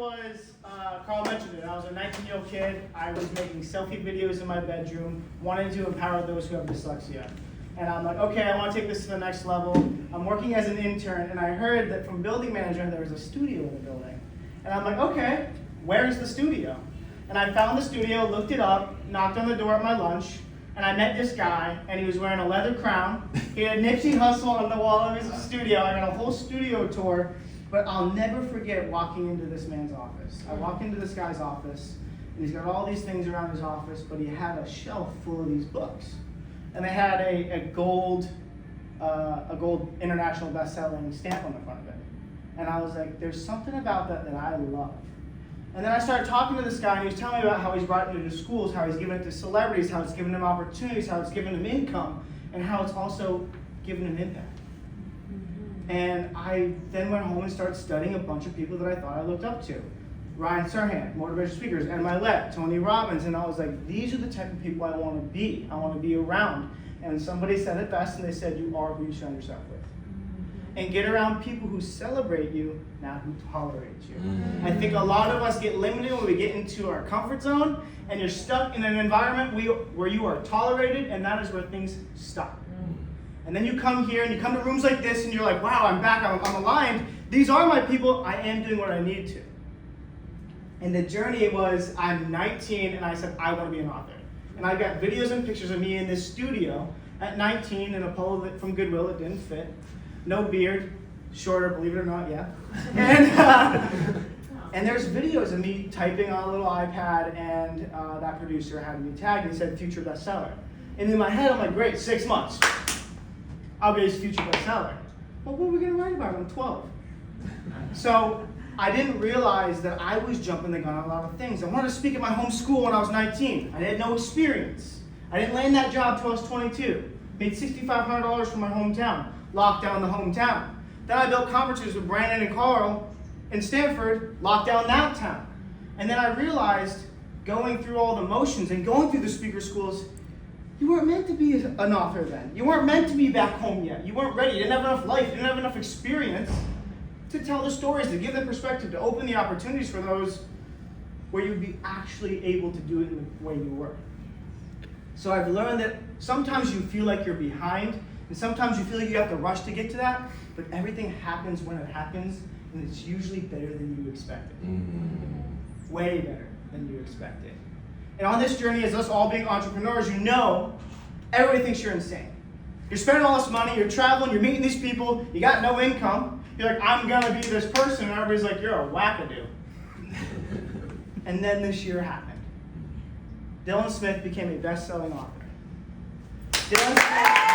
was, Carl mentioned it, I was a 19-year-old kid. I was making selfie videos in my bedroom, wanting to empower those who have dyslexia. And I'm like, okay, I want to take this to the next level. I'm working as an intern, and I heard that from building manager there was a studio in the building. And I'm like, okay, where's the studio? And I found the studio, looked it up, knocked on the door at my lunch, and I met this guy, and he was wearing a leather crown. He had Nipsey Hussle on the wall of his studio. I got a whole studio tour. But I'll never forget walking into this man's office. I walk into this guy's office, and he's got all these things around his office, but he had a shelf full of these books. And they had a gold international best-selling stamp on the front of it. And I was like, there's something about that I love. And then I started talking to this guy, and he was telling me about how he's brought it into schools, how he's given it to celebrities, how it's given them opportunities, how it's given them income, and how it's also given them impact. And I then went home and started studying a bunch of people that I thought I looked up to. Ryan Serhant, motivational speakers, and Mylett, Tony Robbins, and I was like, these are the type of people I want to be. I want to be around. And somebody said it best, and they said, you are who you surround yourself with. And get around people who celebrate you, not who tolerate you. I think a lot of us get limited when we get into our comfort zone, and you're stuck in an environment where you are tolerated, and that is where things stop. And then you come here and you come to rooms like this and you're like, wow, I'm back, I'm aligned. These are my people, I am doing what I need to. And the journey was, I'm 19 and I said, I want to be an author. And I got videos and pictures of me in this studio at 19 in a polo from Goodwill that didn't fit. No beard, shorter, believe it or not, yeah. And there's videos of me typing on a little iPad, and that producer had me tagged and said, future bestseller. And in my head, I'm like, great, 6 months. I'll be his future bestseller. Well, what are we going to write about? I'm 12. So I didn't realize that I was jumping the gun on a lot of things. I wanted to speak at my home school when I was 19. I had no experience. I didn't land that job until I was 22. Made $6,500 from my hometown. Locked down the hometown. Then I built conferences with Brandon and Carl in Stanford. Locked down that town. And then I realized, going through all the motions and going through the speaker schools, you weren't meant to be an author then. You weren't meant to be back home yet. You weren't ready. You didn't have enough life. You didn't have enough experience to tell the stories, to give the perspective, to open the opportunities for those where you'd be actually able to do it in the way you were. So I've learned that sometimes you feel like you're behind, and sometimes you feel like you have to rush to get to that, but everything happens when it happens, and it's usually better than you expected. Way better than you expected. And on this journey, as us all being entrepreneurs, you know everybody thinks you're insane. You're spending all this money, you're traveling, you're meeting these people, you got no income. You're like, I'm going to be this person, and everybody's like, you're a wackadoo. And then this year happened. Dylan Smith became a best-selling author. Dylan Smith